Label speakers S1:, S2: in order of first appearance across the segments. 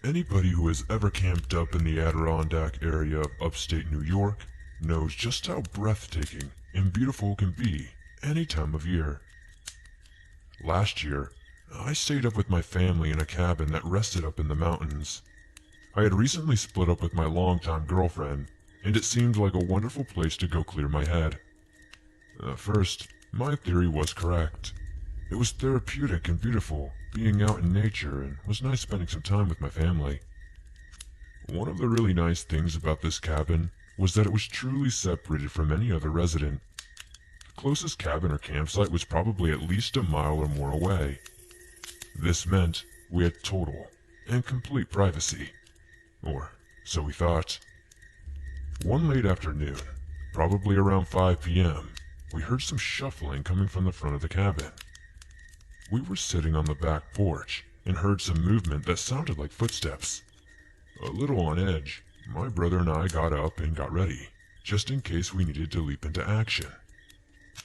S1: Anybody who has ever camped up in the Adirondack area of upstate New York knows just how breathtaking and beautiful it can be any time of year. Last year, I stayed up with my family in a cabin that rested up in the mountains. I had recently split up with my longtime girlfriend, and it seemed like a wonderful place to go clear my head. At first, my theory was correct. It was therapeutic and beautiful, being out in nature, and was nice spending some time with my family. One of the really nice things about this cabin was that it was truly separated from any other resident. The closest cabin or campsite was probably at least a mile or more away. This meant we had total and complete privacy. Or so we thought. One late afternoon, probably around 5 p.m., we heard some shuffling coming from the front of the cabin. We were sitting on the back porch and heard some movement that sounded like footsteps. A little on edge, my brother and I got up and got ready, just in case we needed to leap into action.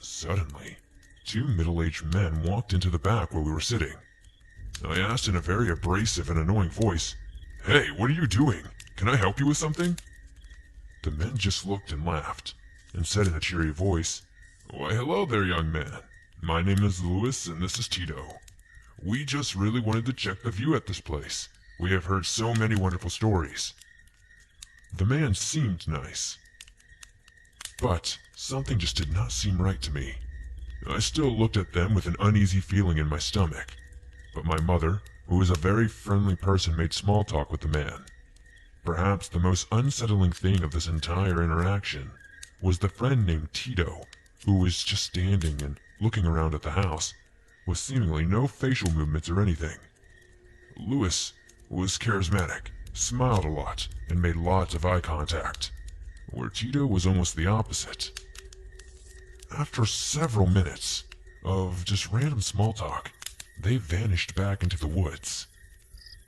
S1: Suddenly, two middle-aged men walked into the back where we were sitting. I asked in a very abrasive and annoying voice, "Hey, what are you doing? Can I help you with something?" The men just looked and laughed, and said in a cheery voice, "Why, hello there, young man. My name is Louis, and this is Tito. We just really wanted to check the view at this place. We have heard so many wonderful stories." The man seemed nice, but something just did not seem right to me. I still looked at them with an uneasy feeling in my stomach, but my mother, who was a very friendly person, made small talk with the man. Perhaps the most unsettling thing of this entire interaction was the friend named Tito, who was just standing and looking around at the house, with seemingly no facial movements or anything. Louis was charismatic, smiled a lot, and made lots of eye contact, where Tito was almost the opposite. After several minutes of just random small talk, they vanished back into the woods.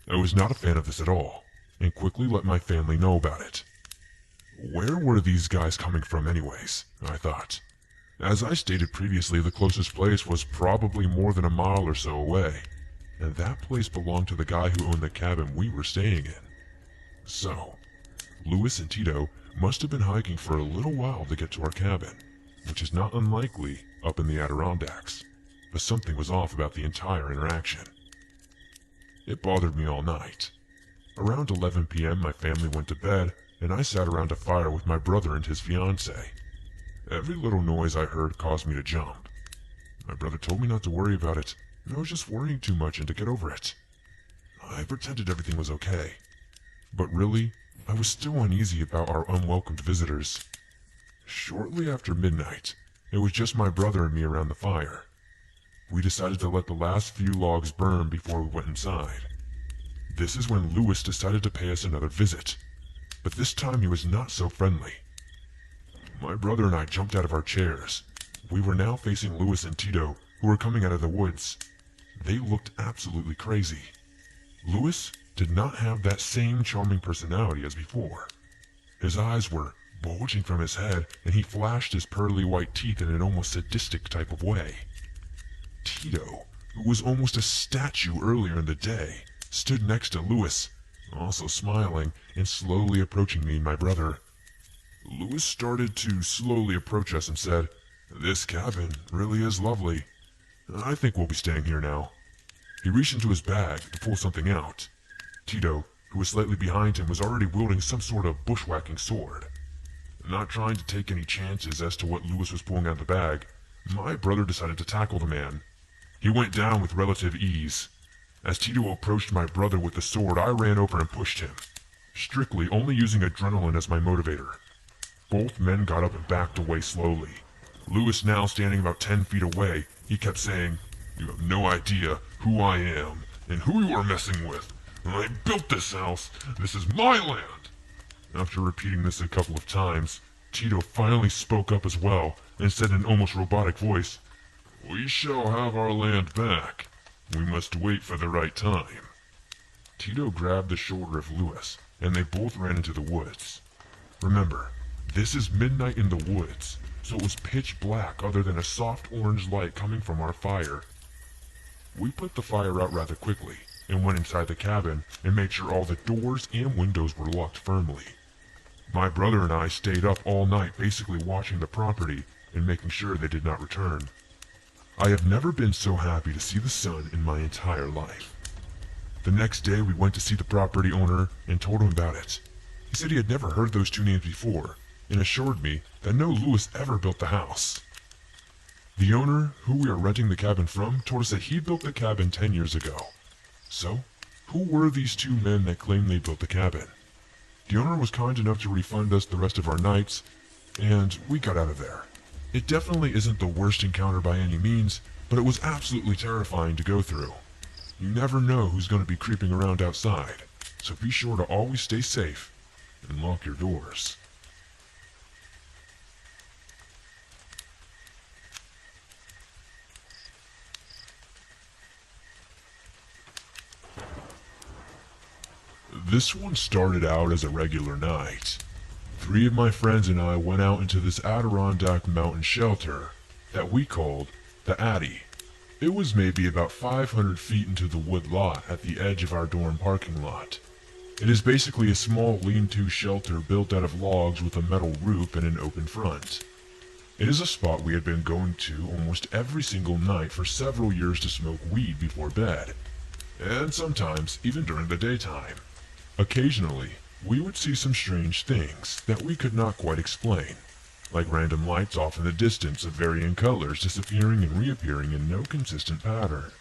S1: I was not a fan of this at all, and quickly let my family know about it. Where were these guys coming from anyways, I thought. As I stated previously, the closest place was probably more than a mile or so away, and that place belonged to the guy who owned the cabin we were staying in. So, Louis and Tito must have been hiking for a little while to get to our cabin, which is not unlikely up in the Adirondacks, but something was off about the entire interaction. It bothered me all night. Around 11 p.m. my family went to bed, and I sat around a fire with my brother and his fiancée. Every little noise I heard caused me to jump. My brother told me not to worry about it, and I was just worrying too much and to get over it. I pretended everything was okay, but really, I was still uneasy about our unwelcomed visitors. Shortly after midnight, it was just my brother and me around the fire. We decided to let the last few logs burn before we went inside. This is when Louis decided to pay us another visit, but this time he was not so friendly. My brother and I jumped out of our chairs. We were now facing Louis and Tito, who were coming out of the woods. They looked absolutely crazy. Louis did not have that same charming personality as before. His eyes were bulging from his head, and he flashed his pearly white teeth in an almost sadistic type of way. Tito, who was almost a statue earlier in the day, stood next to Louis, also smiling and slowly approaching me and my brother. Louis started to slowly approach us and said, "This cabin really is lovely. I think we'll be staying here now." He reached into his bag to pull something out. Tito, who was slightly behind him, was already wielding some sort of bushwhacking sword. Not trying to take any chances as to what Louis was pulling out of the bag, my brother decided to tackle the man. He went down with relative ease. As Tito approached my brother with the sword, I ran over and pushed him, strictly only using adrenaline as my motivator. Both men got up and backed away slowly. Louis, now standing about 10 feet away, he kept saying, "You have no idea who I am and who you are messing with. I built this house. This is my land." After repeating this a couple of times, Tito finally spoke up as well and said in an almost robotic voice, "We shall have our land back. We must wait for the right time." Tito grabbed the shoulder of Louis, and they both ran into the woods. Remember, this is midnight in the woods, so it was pitch black other than a soft orange light coming from our fire. We put the fire out rather quickly, and went inside the cabin and made sure all the doors and windows were locked firmly. My brother and I stayed up all night basically watching the property and making sure they did not return. I have never been so happy to see the sun in my entire life. The next day we went to see the property owner and told him about it. He said he had never heard those two names before and assured me that no Lewis ever built the house. The owner, who we are renting the cabin from, told us that he built the cabin 10 years ago. So, who were these two men that claimed they built the cabin? The owner was kind enough to refund us the rest of our nights, and we got out of there. It definitely isn't the worst encounter by any means, but it was absolutely terrifying to go through. You never know who's going to be creeping around outside, so be sure to always stay safe and lock your doors. This one started out as a regular night. 3 of my friends and I went out into this Adirondack mountain shelter that we called the Addy. It was maybe about 500 feet into the wood lot at the edge of our dorm parking lot. It is basically a small lean-to shelter built out of logs with a metal roof and an open front. It is a spot we had been going to almost every single night for several years to smoke weed before bed, and sometimes even during the daytime. Occasionally, we would see some strange things that we could not quite explain, like random lights off in the distance of varying colors disappearing and reappearing in no consistent pattern.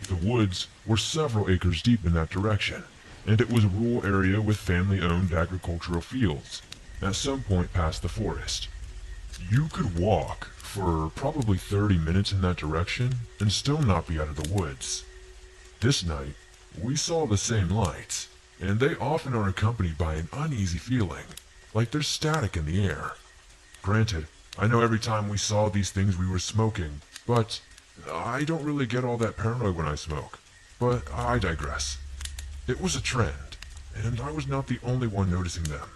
S1: The woods were several acres deep in that direction, and it was a rural area with family-owned agricultural fields, at some point past the forest. You could walk for probably 30 minutes in that direction and still not be out of the woods. This night, we saw the same lights, and they often are accompanied by an uneasy feeling, like there's static in the air. Granted, I know every time we saw these things we were smoking, but I don't really get all that paranoid when I smoke. But I digress. It was a trend, and I was not the only one noticing them.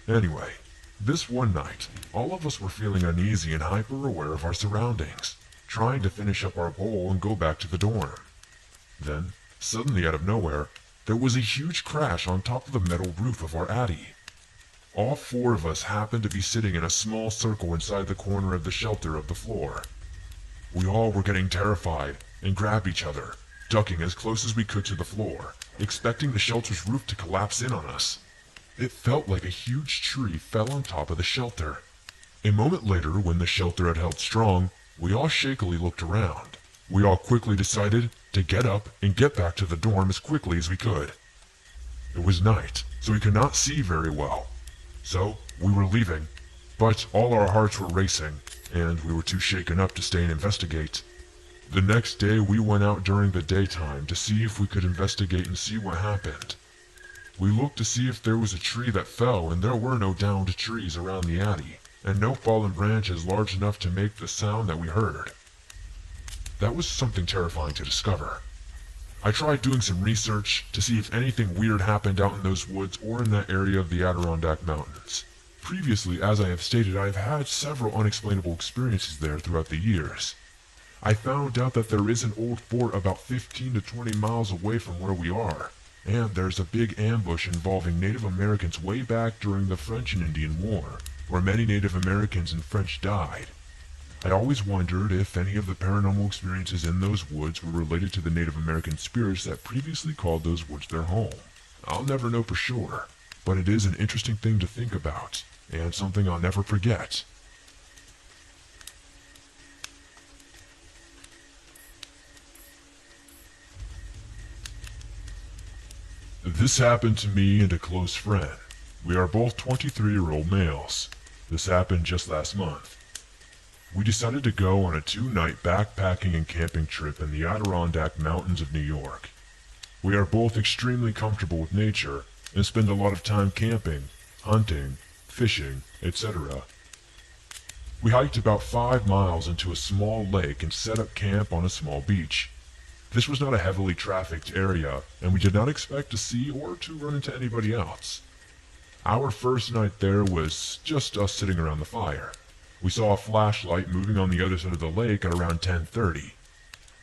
S1: Anyway, this one night, all of us were feeling uneasy and hyper-aware of our surroundings, trying to finish up our bowl and go back to the dorm. Then, suddenly out of nowhere, there was a huge crash on top of the metal roof of our Addy. All 4 of us happened to be sitting in a small circle inside the corner of the shelter of the floor. We all were getting terrified and grabbed each other, ducking as close as we could to the floor, expecting the shelter's roof to collapse in on us. It felt like a huge tree fell on top of the shelter. A moment later, when the shelter had held strong, we all shakily looked around. We all quickly decided to get up and get back to the dorm as quickly as we could. It was night, so we could not see very well. So, we were leaving, but all our hearts were racing, and we were too shaken up to stay and investigate. The next day we went out during the daytime to see if we could investigate and see what happened. We looked to see if there was a tree that fell, and there were no downed trees around the Addy, and no fallen branches large enough to make the sound that we heard. That was something terrifying to discover. I tried doing some research to see if anything weird happened out in those woods or in that area of the Adirondack Mountains. Previously, as I have stated, I have had several unexplainable experiences there throughout the years. I found out that there is an old fort about 15 to 20 miles away from where we are, and there's a big ambush involving Native Americans way back during the French and Indian War, where many Native Americans and French died. I always wondered if any of the paranormal experiences in those woods were related to the Native American spirits that previously called those woods their home. I'll never know for sure, but it is an interesting thing to think about, and something I'll never forget. This happened to me and a close friend. We are both 23-year-old males. This happened just last month. We decided to go on a 2-night backpacking and camping trip in the Adirondack Mountains of New York. We are both extremely comfortable with nature and spend a lot of time camping, hunting, fishing, etc. We hiked about 5 miles into a small lake and set up camp on a small beach. This was not a heavily trafficked area, and we did not expect to see or to run into anybody else. Our first night there was just us sitting around the fire. We saw a flashlight moving on the other side of the lake at around 10:30.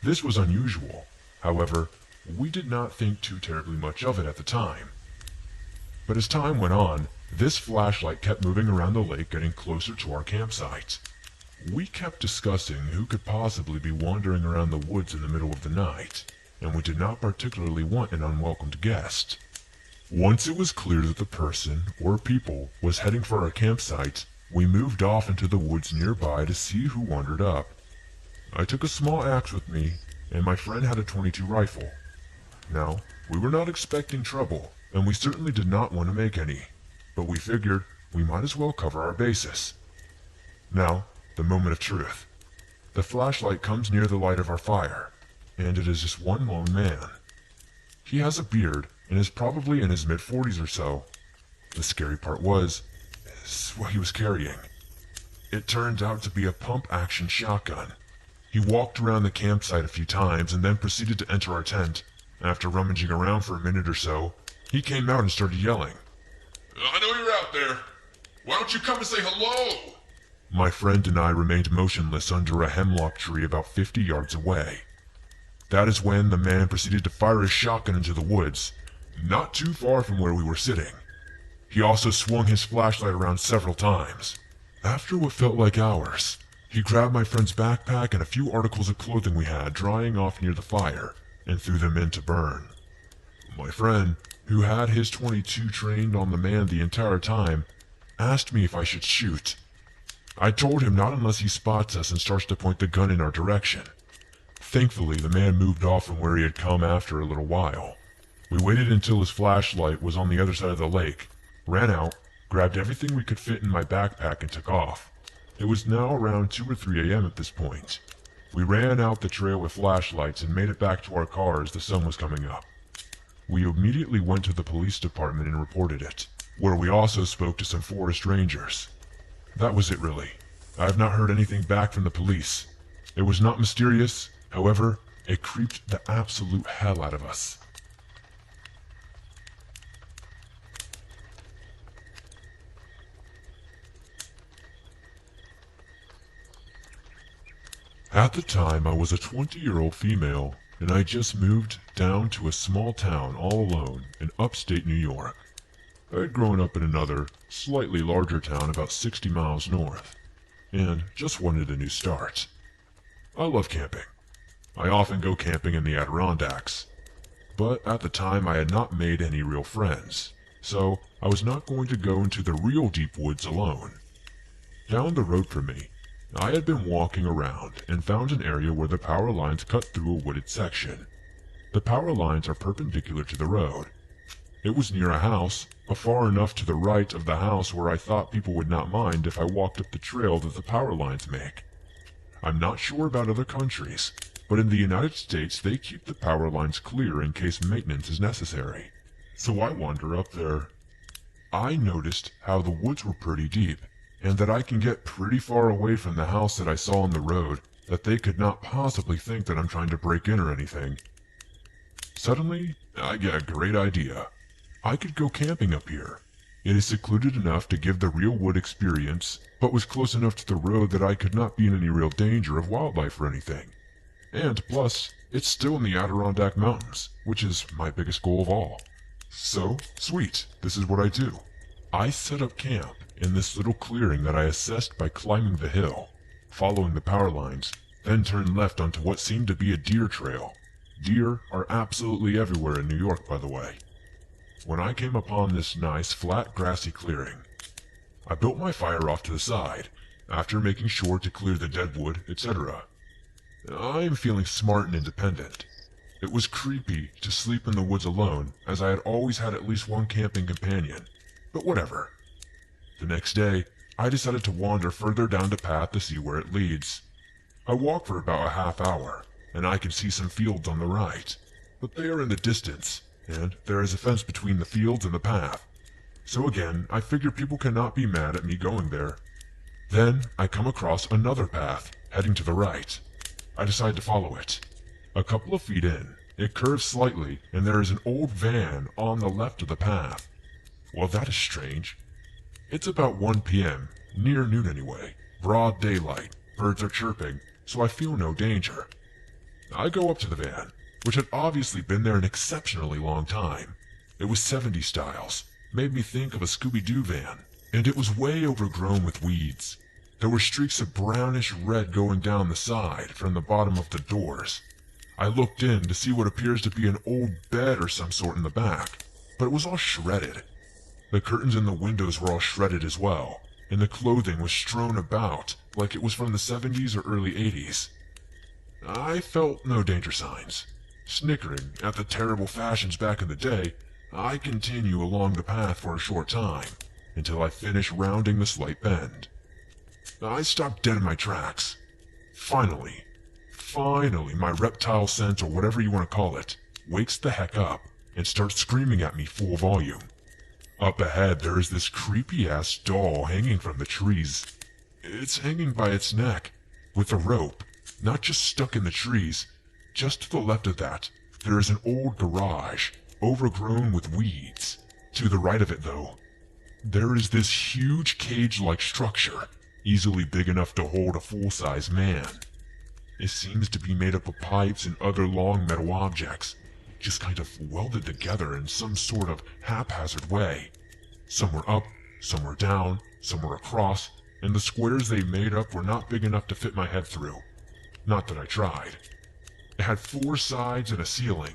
S1: This was unusual. However, We did not think too terribly much of it at the time. But as time went on, this flashlight kept moving around the lake, getting closer to our campsite. We kept discussing who could possibly be wandering around the woods in the middle of the night, and we did not particularly want an unwelcomed guest. Once it was clear that the person, or people, was heading for our campsite, we moved off into the woods nearby to see who wandered up. I took a small axe with me, and my friend had a .22 rifle. Now, we were not expecting trouble, and we certainly did not want to make any, but we figured we might as well cover our bases. Now, the moment of truth. The flashlight comes near the light of our fire, and it is just one lone man. He has a beard and is probably in his mid-40s or so. The scary part is what he was carrying. It turned out to be a pump-action shotgun. He walked around the campsite a few times and then proceeded to enter our tent. After rummaging around for a minute or so, he came out and started yelling. "I know you're out there. Why don't you come and say hello?" My friend and I remained motionless under a hemlock tree about 50 yards away. That is when the man proceeded to fire his shotgun into the woods, not too far from where we were sitting. He also swung his flashlight around several times. After what felt like hours, he grabbed my friend's backpack and a few articles of clothing we had drying off near the fire, and threw them in to burn. My friend, who had his .22 trained on the man the entire time, asked me if I should shoot. I told him not unless he spots us and starts to point the gun in our direction. Thankfully, the man moved off from where he had come after a little while. We waited until his flashlight was on the other side of the lake, ran out, grabbed everything we could fit in my backpack and took off. It was now around 2 or 3 a.m. at this point. We ran out the trail with flashlights and made it back to our car as the sun was coming up. We immediately went to the police department and reported it, where we also spoke to some forest rangers. That was it really. I have not heard anything back from the police. It was not mysterious, however, it creeped the absolute hell out of us. At the time, I was a 20-year-old female, and I just moved down to a small town all alone in upstate New York. I had grown up in another, slightly larger town about 60 miles north, and just wanted a new start. I love camping. I often go camping in the Adirondacks, but at the time I had not made any real friends, so I was not going to go into the real deep woods alone. Down the road from me, I had been walking around and found an area where the power lines cut through a wooded section. The power lines are perpendicular to the road. It was near a house, but far enough to the right of the house where I thought people would not mind if I walked up the trail that the power lines make. I'm not sure about other countries, but in the United States they keep the power lines clear in case maintenance is necessary. So I wander up there. I noticed how the woods were pretty deep, and that I can get pretty far away from the house that I saw on the road, that they could not possibly think that I'm trying to break in or anything. Suddenly, I get a great idea. I could go camping up here. It is secluded enough to give the real wood experience, but was close enough to the road that I could not be in any real danger of wildlife or anything. And plus, it's still in the Adirondack Mountains, which is my biggest goal of all. So, sweet, this is what I do. I set up camp in this little clearing that I assessed by climbing the hill, following the power lines, then turned left onto what seemed to be a deer trail. Deer are absolutely everywhere in New York, by the way. When I came upon this nice, flat, grassy clearing, I built my fire off to the side, after making sure to clear the dead wood, etc. I am feeling smart and independent. It was creepy to sleep in the woods alone, as I had always had at least one camping companion, but whatever. The next day, I decided to wander further down the path to see where it leads. I walked for about a half hour, and I can see some fields on the right, but they are in the distance, and there is a fence between the fields and the path. So again, I figure people cannot be mad at me going there. Then I come across another path, heading to the right. I decide to follow it. A couple of feet in, it curves slightly, and there is an old van on the left of the path. Well, that is strange. It's about 1 p.m., near noon anyway, broad daylight, birds are chirping, so I feel no danger. I go up to the van, which had obviously been there an exceptionally long time. It was 70s styles, made me think of a Scooby-Doo van, and it was way overgrown with weeds. There were streaks of brownish red going down the side from the bottom of the doors. I looked in to see what appears to be an old bed or some sort in the back, but it was all shredded. The curtains in the windows were all shredded as well, and the clothing was strewn about like it was from the 70s or early 80s. I felt no danger signs. Snickering at the terrible fashions back in the day, I continue along the path for a short time, until I finish rounding the slight bend. I stopped dead in my tracks. Finally, my reptile sense, or whatever you want to call it, wakes the heck up and starts screaming at me full volume. Up ahead there is this creepy-ass doll hanging from the trees. It's hanging by its neck, with a rope, not just stuck in the trees. Just to the left of that, there is an old garage, overgrown with weeds. To the right of it, though, there is this huge cage-like structure, easily big enough to hold a full-size man. It seems to be made up of pipes and other long metal objects, just kind of welded together in some sort of haphazard way. Some were up, some were down, some were across, and the squares they made up were not big enough to fit my head through. Not that I tried. It had 4 sides and a ceiling.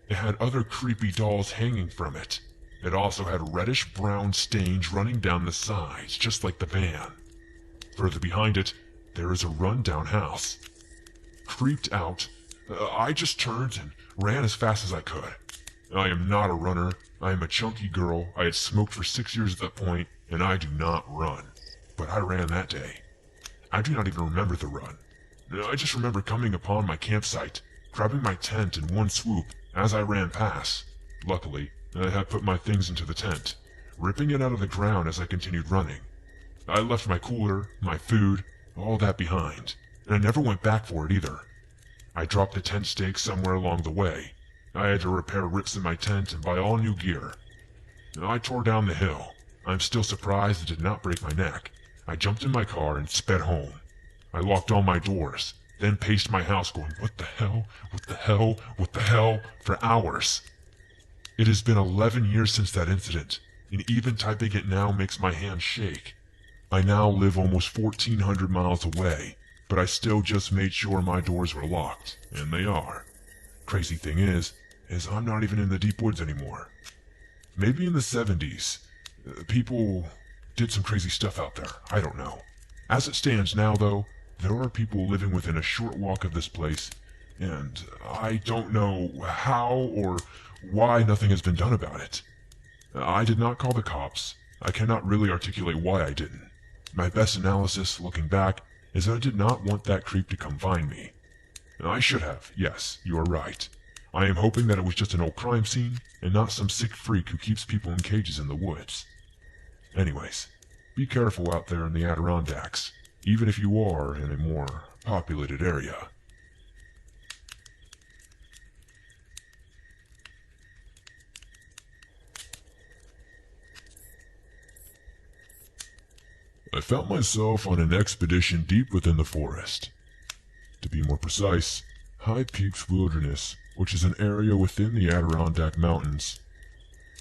S1: It had other creepy dolls hanging from it. It also had reddish-brown stains running down the sides, just like the van. Further behind it, there is a run-down house. Creeped out, I just turned and ran as fast as I could. I am not a runner. I am a chunky girl. I had smoked for 6 years at that point, and I do not run. But I ran that day. I do not even remember the run. I just remember coming upon my campsite, grabbing my tent in one swoop as I ran past. Luckily, I had put my things into the tent, ripping it out of the ground as I continued running. I left my cooler, my food, all that behind, and I never went back for it either. I dropped the tent stakes somewhere along the way. I had to repair rips in my tent and buy all new gear. I tore down the hill. I'm still surprised it did not break my neck. I jumped in my car and sped home. I locked all my doors, then paced my house going, what the hell, what the hell, what the hell, for hours. It has been 11 years since that incident, and even typing it now makes my hands shake. I now live almost 1,400 miles away, but I still just made sure my doors were locked, and they are. Crazy thing is I'm not even in the deep woods anymore. Maybe in the 70s, people did some crazy stuff out there, I don't know. As it stands now, though, there are people living within a short walk of this place, and I don't know how or why nothing has been done about it. I did not call the cops. I cannot really articulate why I didn't. My best analysis, looking back, is that I did not want that creep to come find me. I should have, yes, you are right. I am hoping that it was just an old crime scene, and not some sick freak who keeps people in cages in the woods. Anyways, be careful out there in the Adirondacks, even if you are in a more populated area. I found myself on an expedition deep within the forest. To be more precise, High Peaks Wilderness, which is an area within the Adirondack Mountains.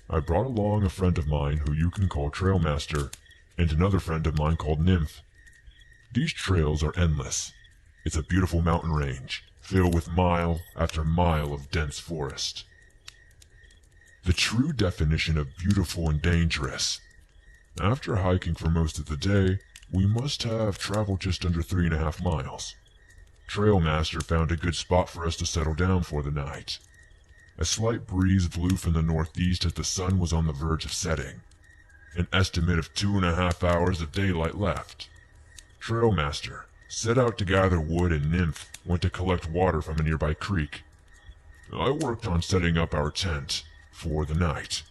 S1: I brought along a friend of mine who you can call Trailmaster, and another friend of mine called Nymph. These trails are endless. It's a beautiful mountain range, filled with mile after mile of dense forest. The true definition of beautiful and dangerous. After hiking for most of the day, we must have traveled just under 3.5 miles. Trailmaster found a good spot for us to settle down for the night. A slight breeze blew from the northeast as the sun was on the verge of setting. An estimate of 2.5 hours of daylight left. Trailmaster set out to gather wood, and Nymph went to collect water from a nearby creek. I worked on setting up our tent for the night.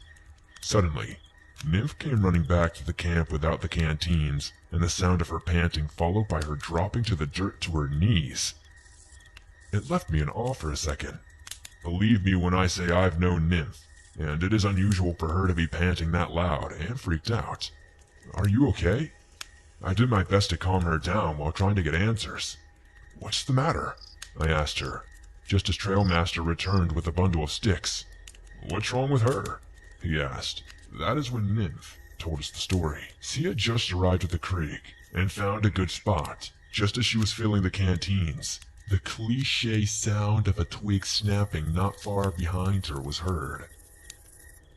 S1: Suddenly, Nymph came running back to the camp without the canteens, and the sound of her panting followed by her dropping to the dirt to her knees. It left me in awe for a second. Believe me when I say I've known Nymph, and it is unusual for her to be panting that loud and freaked out. Are you okay? I did my best to calm her down while trying to get answers. What's the matter? I asked her. just as Trailmaster returned with a bundle of sticks. "What's wrong with her?" he asked. That is when Nymph told us the story. She had just arrived at the creek and found a good spot, just as she was filling the canteens. The cliché sound of a twig snapping not far behind her was heard.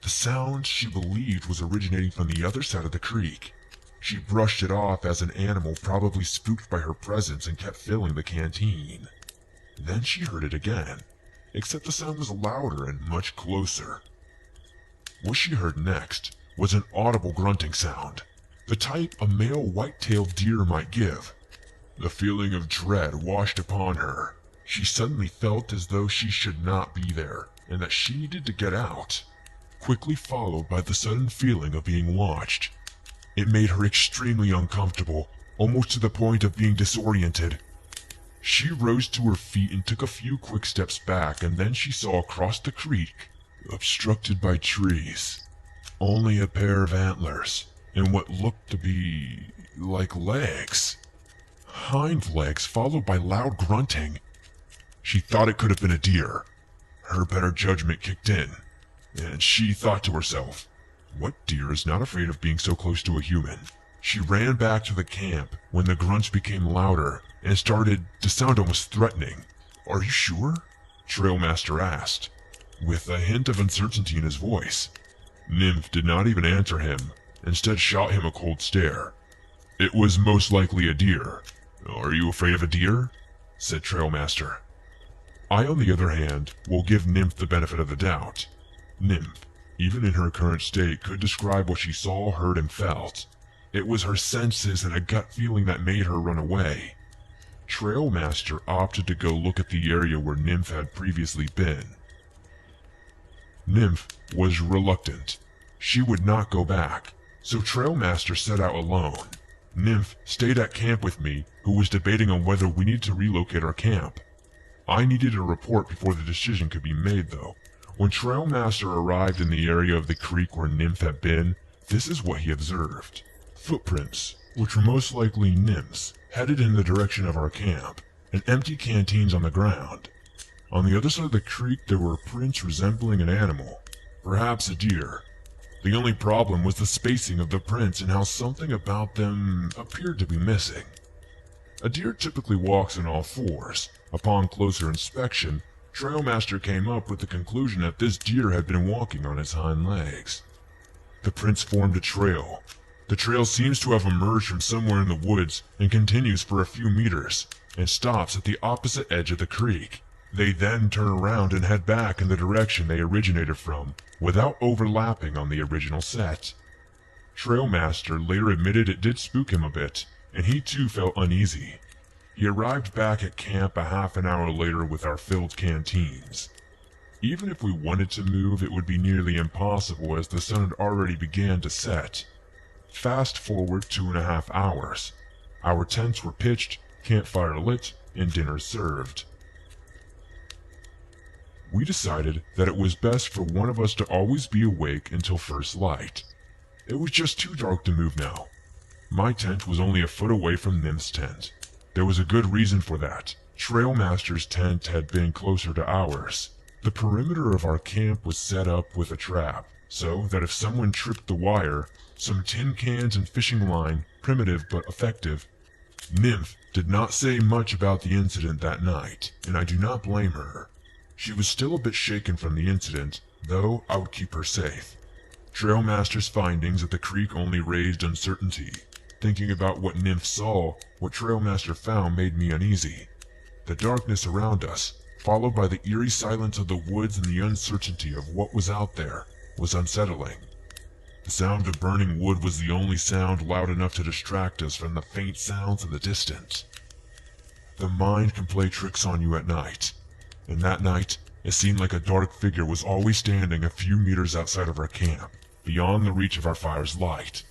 S1: The sound she believed was originating from the other side of the creek. She brushed it off as an animal probably spooked by her presence and kept filling the canteen. Then she heard it again, except the sound was louder and much closer. What she heard next was an audible grunting sound, the type a male white-tailed deer might give. The feeling of dread washed upon her. She suddenly felt as though she should not be there, and that she needed to get out, quickly followed by the sudden feeling of being watched. It made her extremely uncomfortable, almost to the point of being disoriented. She rose to her feet and took a few quick steps back, and then she saw across the creek, obstructed by trees, only a pair of antlers and what looked to be like legs. Hind legs followed by loud grunting. She thought it could have been a deer. Her better judgment kicked in, and she thought to herself, what deer is not afraid of being so close to a human? She ran back to the camp when the grunts became louder and started to sound almost threatening. "Are you sure?" Trailmaster asked, with a hint of uncertainty in his voice. Nymph did not even answer him, instead shot him a cold stare. "It was most likely a deer. Are you afraid of a deer?" said Trailmaster. I, on the other hand, will give Nymph the benefit of the doubt. Nymph, even in her current state, could describe what she saw, heard, and felt. It was her senses and a gut feeling that made her run away. Trailmaster opted to go look at the area where Nymph had previously been. Nymph was reluctant. She would not go back, so Trailmaster set out alone. Nymph stayed at camp with me, who was debating on whether we needed to relocate our camp. I needed a report before the decision could be made, though. When Trailmaster arrived in the area of the creek where Nymph had been, this is what he observed. Footprints, which were most likely Nymph's, headed in the direction of our camp, and empty canteens on the ground. On the other side of the creek there were prints resembling an animal, perhaps a deer. The only problem was the spacing of the prints and how something about them appeared to be missing. A deer typically walks on all fours. Upon closer inspection, Trailmaster came up with the conclusion that this deer had been walking on its hind legs. The prints formed a trail. The trail seems to have emerged from somewhere in the woods and continues for a few meters, and stops at the opposite edge of the creek. They then turn around and head back in the direction they originated from, without overlapping on the original set. Trailmaster later admitted it did spook him a bit, and he too felt uneasy. He arrived back at camp a half an hour later with our filled canteens. Even if we wanted to move, it would be nearly impossible as the sun had already began to set. Fast forward 2.5 hours. Our tents were pitched, campfire lit, and dinner served. We decided that it was best for one of us to always be awake until first light. It was just too dark to move now. My tent was only a foot away from Nymph's tent. There was a good reason for that. Trailmaster's tent had been closer to ours. The perimeter of our camp was set up with a trap, so that if someone tripped the wire, some tin cans and fishing line, primitive but effective. Nymph did not say much about the incident that night, and I do not blame her. She was still a bit shaken from the incident, though I would keep her safe. Trailmaster's findings at the creek only raised uncertainty. Thinking about what Nymph saw, what Trailmaster found made me uneasy. The darkness around us, followed by the eerie silence of the woods and the uncertainty of what was out there, was unsettling. The sound of burning wood was the only sound loud enough to distract us from the faint sounds in the distance. The mind can play tricks on you at night, and that night it seemed like a dark figure was always standing a few meters outside of our camp, beyond the reach of our fire's light.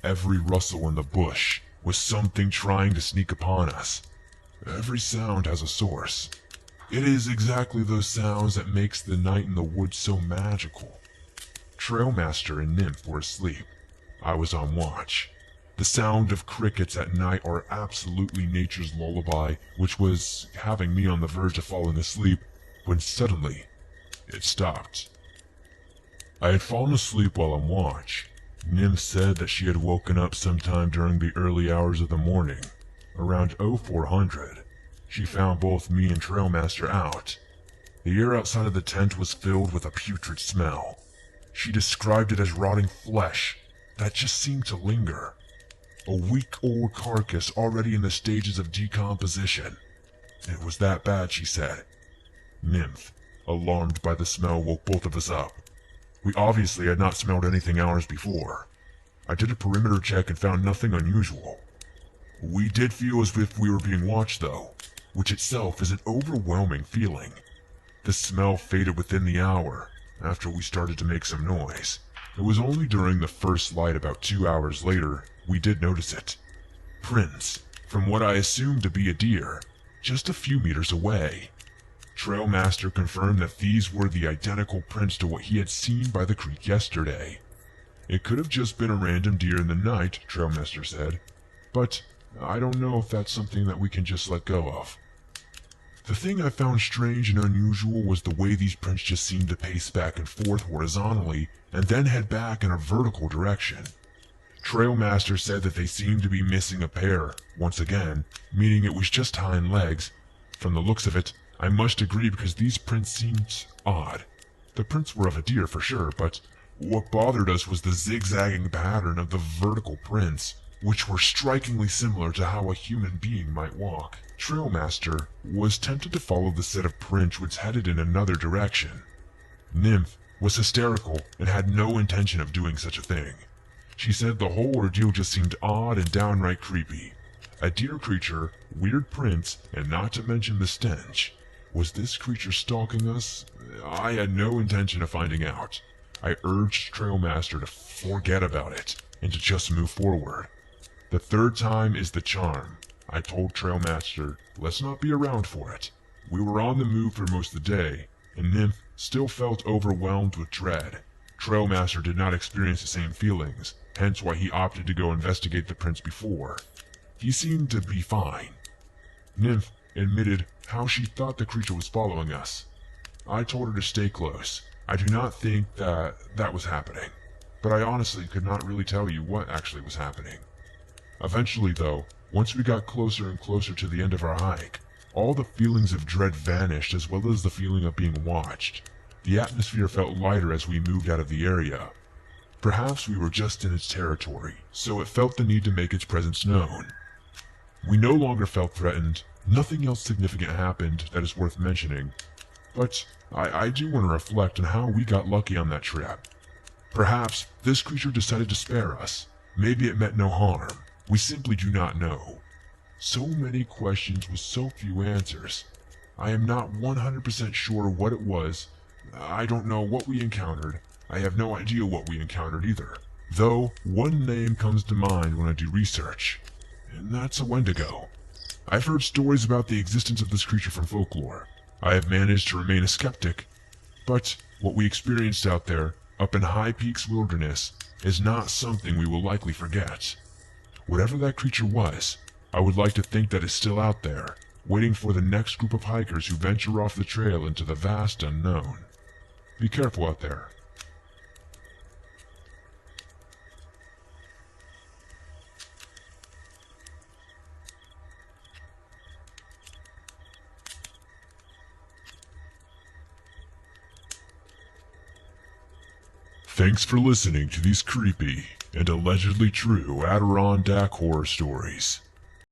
S1: Every rustle in the bush was something trying to sneak upon us. Every sound has a source. It is exactly those sounds that makes the night in the woods so magical. Trailmaster and Nymph were asleep. I was on watch. The sound of crickets at night are absolutely nature's lullaby, which was having me on the verge of falling asleep when suddenly it stopped. I had fallen asleep while on watch. Nim said that she had woken up sometime during the early hours of the morning. Around 0400, she found both me and Trailmaster out. The air outside of the tent was filled with a putrid smell. She described it as rotting flesh that just seemed to linger. A week-old carcass already in the stages of decomposition. It was that bad, she said. Nymph, alarmed by the smell, woke both of us up. We obviously had not smelled anything hours before. I did a perimeter check and found nothing unusual. We did feel as if we were being watched though, which itself is an overwhelming feeling. The smell faded within the hour, after we started to make some noise. It was only during the first light about 2 hours later we did notice it. Prints, from what I assumed to be a deer, just a few meters away. Trailmaster confirmed that these were the identical prints to what he had seen by the creek yesterday. It could have just been a random deer in the night, Trailmaster said, but I don't know if that's something that we can just let go of. The thing I found strange and unusual was the way these prints just seemed to pace back and forth horizontally and then head back in a vertical direction. Trailmaster said that they seemed to be missing a pair, once again, meaning it was just hind legs. From the looks of it, I must agree because these prints seemed odd. The prints were of a deer for sure, but what bothered us was the zigzagging pattern of the vertical prints, which were strikingly similar to how a human being might walk. Trailmaster was tempted to follow the set of prints which headed in another direction. Nymph was hysterical and had no intention of doing such a thing. She said the whole ordeal just seemed odd and downright creepy. A deer creature, weird prints, and not to mention the stench. Was this creature stalking us? I had no intention of finding out. I urged Trailmaster to forget about it and to just move forward. The third time is the charm. I told Trailmaster, let's not be around for it. We were on the move for most of the day, and Nymph still felt overwhelmed with dread. Trailmaster did not experience the same feelings, hence why he opted to go investigate the prints before. He seemed to be fine. Nymph admitted how she thought the creature was following us. I told her to stay close. I do not think that was happening, but I honestly could not really tell you what actually was happening. Eventually though, once we got closer and closer to the end of our hike, all the feelings of dread vanished as well as the feeling of being watched. The atmosphere felt lighter as we moved out of the area. Perhaps we were just in its territory, so it felt the need to make its presence known. We no longer felt threatened. Nothing else significant happened that is worth mentioning, but I do want to reflect on how we got lucky on that trip. Perhaps this creature decided to spare us. Maybe it meant no harm. We simply do not know. So many questions with so few answers. I am not 100% sure what it was. I don't know what we encountered. I have no idea what we encountered either. Though, one name comes to mind when I do research, and that's a Wendigo. I've heard stories about the existence of this creature from folklore. I have managed to remain a skeptic, but what we experienced out there, up in High Peaks Wilderness, is not something we will likely forget. Whatever that creature was, I would like to think that it's still out there, waiting for the next group of hikers who venture off the trail into the vast unknown. Be careful out there. Thanks for listening to these creepy and allegedly true Adirondack horror stories.